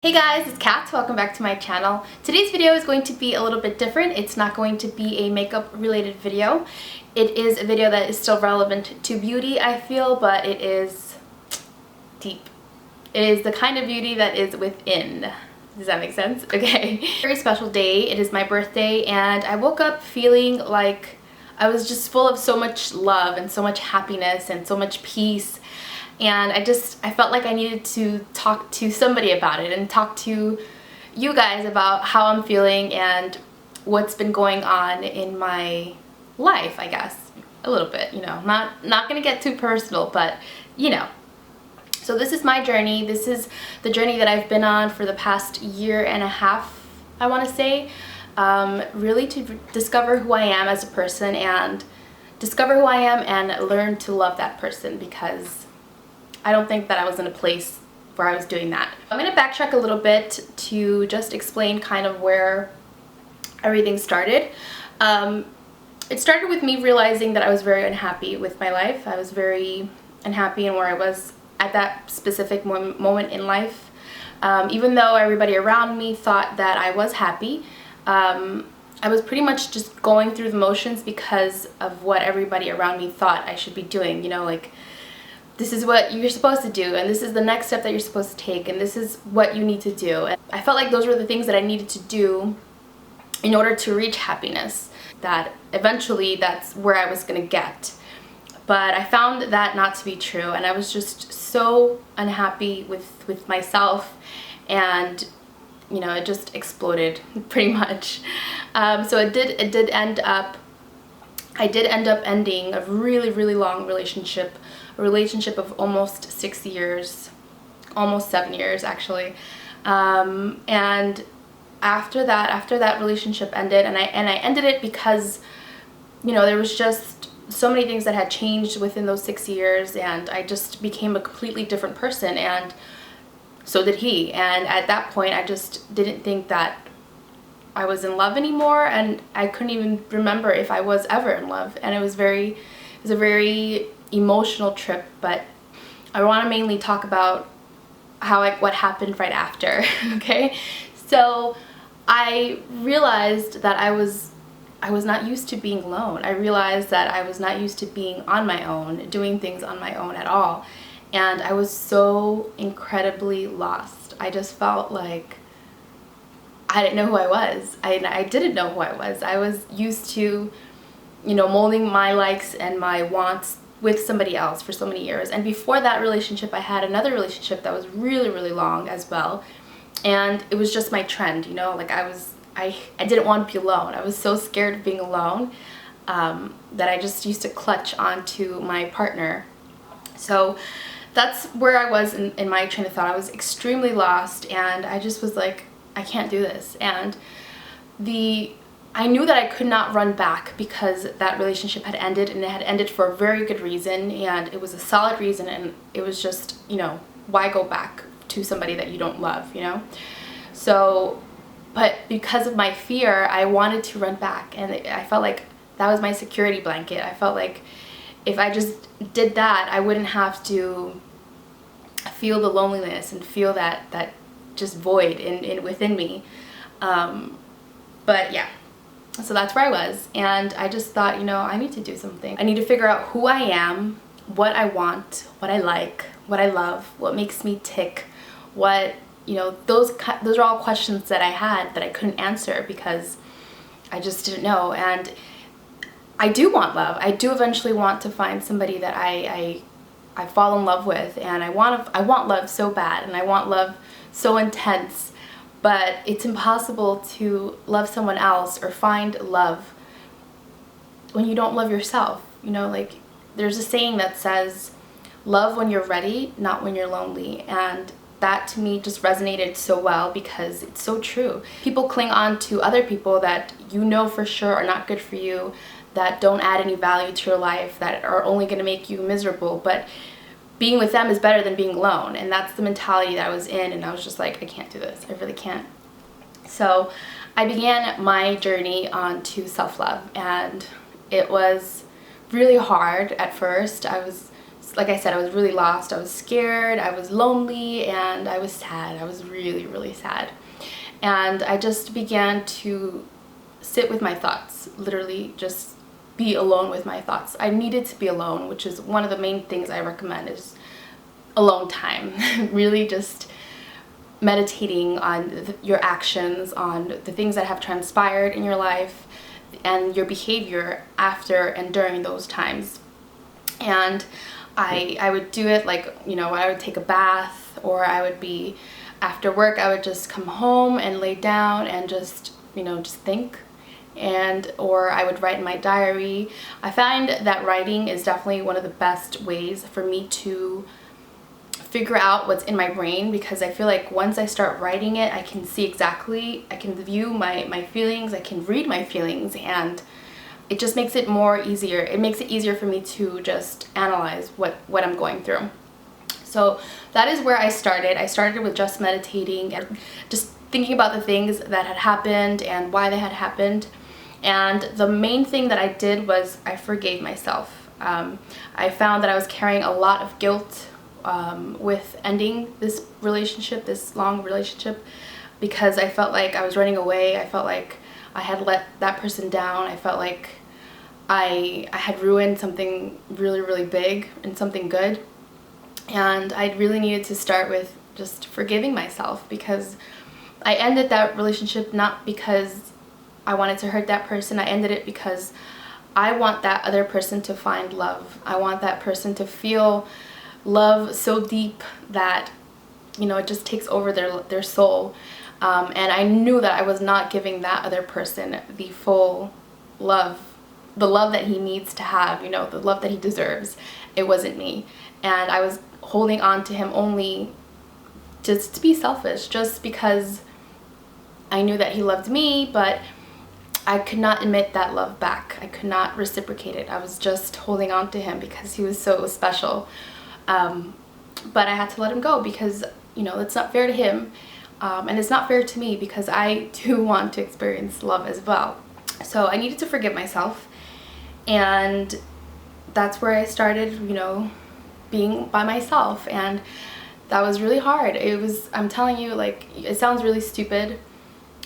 Hey guys, it's Kat. Welcome back to my channel. Today's video is going to be a little bit different. It's not going to be a makeup related video. It is a video that is still relevant to beauty, I feel, but it is deep. It is the kind of beauty that is within. Does that make sense? Okay. Very special day. It is my birthday and I woke up feeling like I was just full of so much love and so much happiness and so much peace. And I felt like I needed to talk to somebody about it and talk to you guys about how I'm feeling and what's been going on in my life, I guess. A little bit, you know. Not gonna get too personal, but you know. So this is my journey. This is the journey that I've been on for the past year and a half, I want to say. Really to discover who I am as a person and discover who I am and learn to love that person, because I don't think that I was in a place where I was doing that. I'm going to backtrack a little bit to just explain kind of where everything started. It started with me realizing that I was very unhappy with my life. I was very unhappy in where I was at that specific moment in life. Even though everybody around me thought that I was happy, I was pretty much just going through the motions because of what everybody around me thought I should be doing, you know, like, this is what you're supposed to do, and this is the next step that you're supposed to take, and this is what you need to do. And I felt like those were the things that I needed to do in order to reach happiness, that eventually that's where I was gonna get. But I found that not to be true, and I was just so unhappy with myself, and you know, it just exploded pretty much. So I did end up ending a really long relationship, a relationship of almost 6 years, almost 7 years actually. And after that relationship ended, and I ended it because, you know, there was just so many things that had changed within those 6 years, and I just became a completely different person, and so did he. And at that point I just didn't think that I was in love anymore, and I couldn't even remember if I was ever in love. And it was a very emotional trip, but I want to mainly talk about what happened right after. Okay, so I realized that I was not used to being alone. I realized that I was not used to being on my own, doing things on my own at all, and I was so incredibly lost. I just felt like I didn't know who I was. I didn't know who I was. I was used to, you know, molding my likes and my wants with somebody else for so many years. And before that relationship, I had another relationship that was really long as well. And it was just my trend, you know, like I didn't want to be alone. I was so scared of being alone that I just used to clutch onto my partner. So that's where I was in my train of thought. I was extremely lost, and I just was like, I can't do this. And I knew that I could not run back, because that relationship had ended, and it had ended for a very good reason, and it was a solid reason, and it was just, you know, why go back to somebody that you don't love, you know? So, but because of my fear, I wanted to run back, and I felt like that was my security blanket. I felt like if I just did that, I wouldn't have to feel the loneliness and feel that just void within me. But yeah, so that's where I was, and I just thought, you know, I need to do something. I need to figure out who I am, what I want, what I like, what I love, what makes me tick, what, you know, those are all questions that I had that I couldn't answer because I just didn't know. And I do want love. I do eventually want to find somebody that I fall in love with, and I want love so bad, and I want love so intense, but it's impossible to love someone else or find love when you don't love yourself. You know, like, there's a saying that says, love when you're ready, not when you're lonely. And that to me just resonated so well, because it's so true. People cling on to other people that you know for sure are not good for you, that don't add any value to your life, that are only going to make you miserable, but being with them is better than being alone. And that's the mentality that I was in, and I was just like, I can't do this. I really can't. So I began my journey onto self-love, and it was really hard at first. I was like I said, I was really lost. I was scared, I was lonely, and I was sad. I was really, really sad. And I just began to sit with my thoughts, literally just be alone with my thoughts. I needed to be alone, which is one of the main things I recommend, is alone time. Really just meditating on your actions, on the things that have transpired in your life, and your behavior after and during those times. And I would do it like, I would take a bath, or I would be, after work, I would just come home and lay down and just think. Or I would write in my diary. I find that writing is definitely one of the best ways for me to figure out what's in my brain, because I feel like once I start writing it, I can see exactly, I can view my feelings, I can read my feelings, and it just makes it more easier. It makes it easier for me to just analyze what I'm going through. So that is where I started. I started with just meditating and just thinking about the things that had happened and why they had happened. And the main thing that I did was I forgave myself. I found that I was carrying a lot of guilt with ending this relationship, this long relationship, because I felt like I was running away. I felt like I had let that person down. I felt like I had ruined something really, really big and something good. And I really needed to start with just forgiving myself, because I ended that relationship not because I wanted to hurt that person. I ended it because I want that other person to find love. I want that person to feel love so deep that, it just takes over their soul. And I knew that I was not giving that other person the full love, the love that he needs to have, the love that he deserves. It wasn't me. And I was holding on to him only just to be selfish, just because I knew that he loved me, but I could not admit that love back. I could not reciprocate it. I was just holding on to him because he was so special. But I had to let him go because, it's not fair to him. And it's not fair to me, because I do want to experience love as well. So I needed to forgive myself. And that's where I started, being by myself. And that was really hard. I'm telling you, like, it sounds really stupid.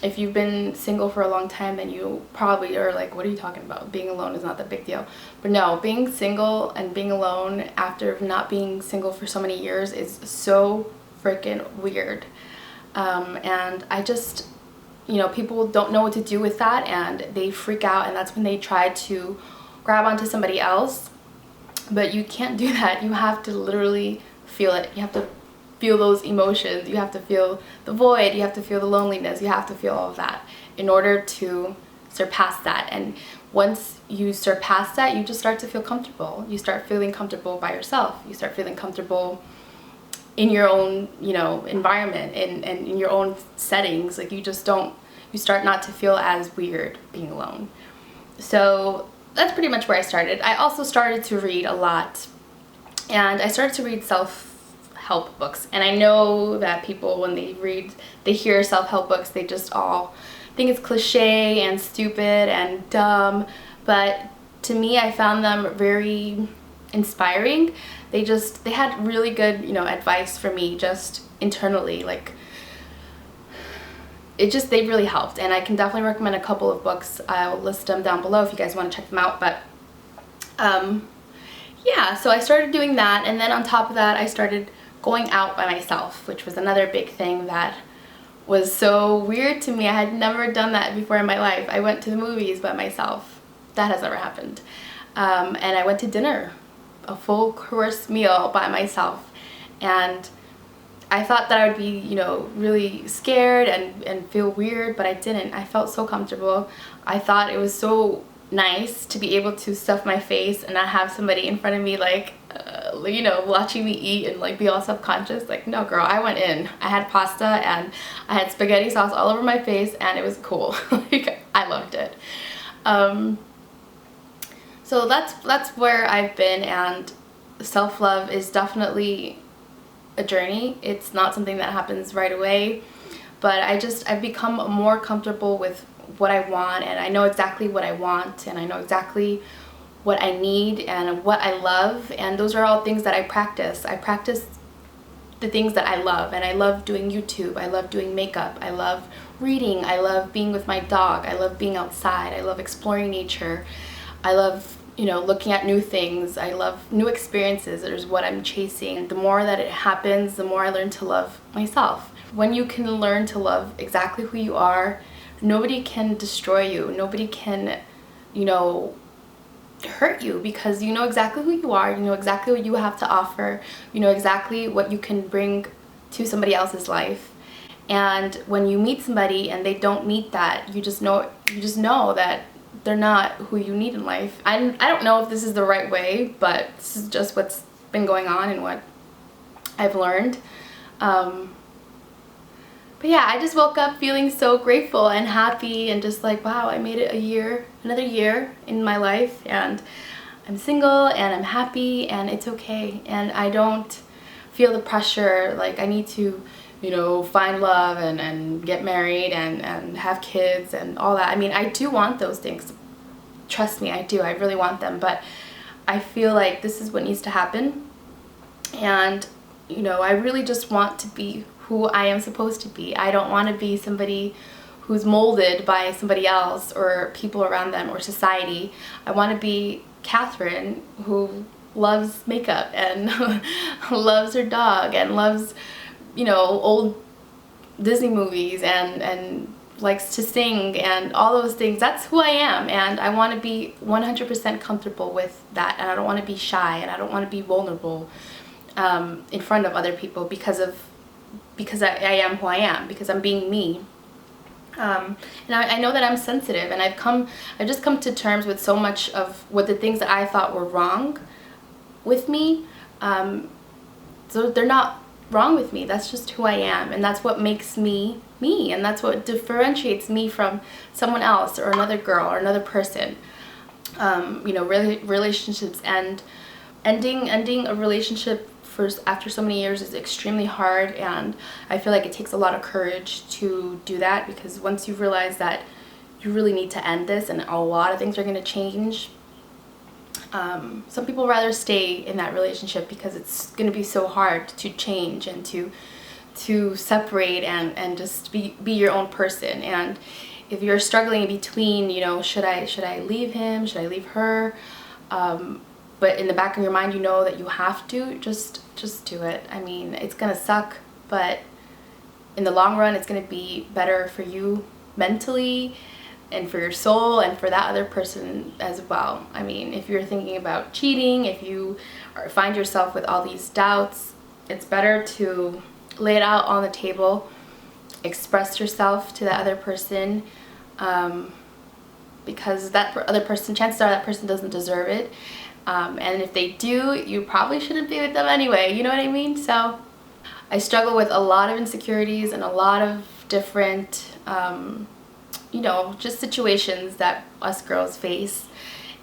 If you've been single for a long time, then you probably are like, what are you talking about? Being alone is not that big deal. But no, being single and being alone after not being single for so many years is so freaking weird. And I just, people don't know what to do with that, and they freak out, and that's when they try to grab onto somebody else. But you can't do that. You have to literally feel it. You have to feel those emotions. You have to feel the void. You have to feel the loneliness. You have to feel all of that in order to surpass that. And once you surpass that, you just start to feel comfortable. You start feeling comfortable by yourself. You start feeling comfortable in your own, environment and in your own settings. Like, you start not to feel as weird being alone. So that's pretty much where I started. I also started to read a lot, and I started to read self-help books. And I know that people, when they hear self-help books, they just all think it's cliche and stupid and dumb. But to me, I found them very inspiring. They had really good, advice for me just internally. Like, they really helped. And I can definitely recommend a couple of books. I'll list them down below if you guys want to check them out. But yeah, so I started doing that, and then on top of that, I started going out by myself, which was another big thing that was so weird to me. I had never done that before in my life. I went to the movies by myself. That has never happened. And I went to dinner, a full course meal by myself. And I thought that I would be, really scared and feel weird, but I didn't. I felt so comfortable. I thought it was so nice to be able to stuff my face and not have somebody in front of me like, watching me eat and like be all self-conscious. Like, no girl, I went in. I had pasta and I had spaghetti sauce all over my face, and it was cool. Like, I loved it. So that's where I've been, and self-love is definitely a journey. It's not something that happens right away, but I've become more comfortable with what I want, and I know exactly what I want, and I know exactly what I need and what I love, and those are all things that I practice. I practice the things that I love, and I love doing YouTube, I love doing makeup, I love reading, I love being with my dog, I love being outside, I love exploring nature, I love, you know, looking at new things, I love new experiences. There's what I'm chasing. The more that it happens, the more I learn to love myself. When you can learn to love exactly who you are, nobody can destroy you, nobody can, you know, hurt you, because you know exactly who you are, you know exactly what you have to offer, you know exactly what you can bring to somebody else's life. And when you meet somebody and they don't meet that, you just know that they're not who you need in life. I don't know if this is the right way, but this is just what's been going on and what I've learned. But yeah, I just woke up feeling so grateful and happy and just like, wow, I made it a year, another year in my life, and I'm single and I'm happy and it's okay. And I don't feel the pressure like I need to, you know, find love and get married and have kids and all that. I mean, I do want those things. Trust me, I do. I really want them. But I feel like this is what needs to happen. And, you know, I really just want to be who I am supposed to be. I don't want to be somebody who's molded by somebody else or people around them or society. I want to be Catherine, who loves makeup and loves her dog and loves, you know, old Disney movies and likes to sing and all those things. That's who I am, and I want to be 100% comfortable with that, and I don't want to be shy, and I don't want to be vulnerable in front of other people because I am who I am, because I'm being me. And I know that I'm sensitive, and I've just come to terms with so much of what the things that I thought were wrong with me. So they're not wrong with me. That's just who I am, and that's what makes me me, and that's what differentiates me from someone else or another girl or another person. You know, relationships and ending a relationship after so many years is extremely hard, and I feel like it takes a lot of courage to do that, because once you realize that you really need to end this and a lot of things are going to change, some people rather stay in that relationship because it's going to be so hard to change and to separate and just be your own person. And if you're struggling in between, you know, should I leave him, should I leave her, but in the back of your mind you know that you have to, just do it. I mean, it's gonna suck, but in the long run it's gonna be better for you mentally and for your soul and for that other person as well. I mean, if you're thinking about cheating, if you find yourself with all these doubts, it's better to lay it out on the table, express yourself to that other person, because that other person, chances are that person doesn't deserve it. And if they do, you probably shouldn't be with them anyway, you know what I mean? So I struggle with a lot of insecurities and a lot of different, you know, just situations that us girls face.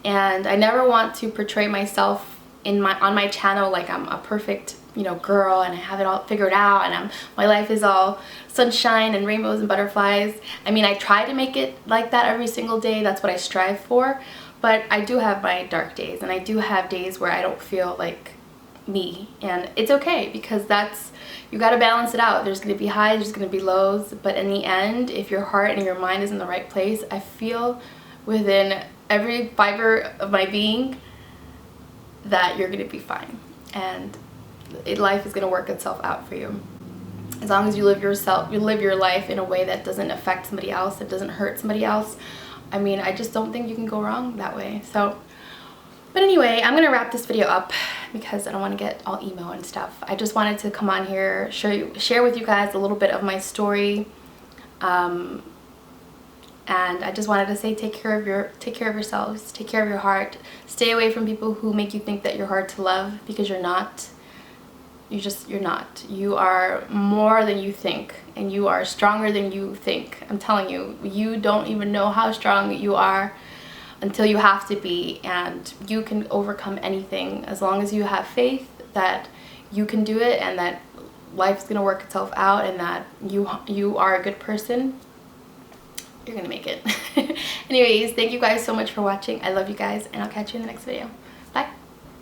And I never want to portray myself on my channel like I'm a perfect, you know, girl and I have it all figured out and my life is all sunshine and rainbows and butterflies. I mean, I try to make it like that every single day. That's what I strive for. But I do have my dark days, and I do have days where I don't feel like me, and it's okay, because you got to balance it out. There's going to be highs, there's going to be lows, but in the end, if your heart and your mind is in the right place, I feel within every fiber of my being that you're going to be fine, and life is going to work itself out for you. As long as you live your life in a way that doesn't affect somebody else, that doesn't hurt somebody else. I mean, I just don't think you can go wrong that way. So, but anyway, I'm gonna wrap this video up because I don't want to get all emo and stuff. I just wanted to come on here, share with you guys a little bit of my story, and I just wanted to say, take care of yourselves, take care of your heart, stay away from people who make you think that you're hard to love, because you're not. You're not. You are more than you think, and you are stronger than you think. I'm telling you, you don't even know how strong you are until you have to be, and you can overcome anything as long as you have faith that you can do it, and that life's gonna work itself out, and that you are a good person. you're gonna make it. Anyways, thank you guys so much for watching. I love you guys, and I'll catch you in the next video. Bye.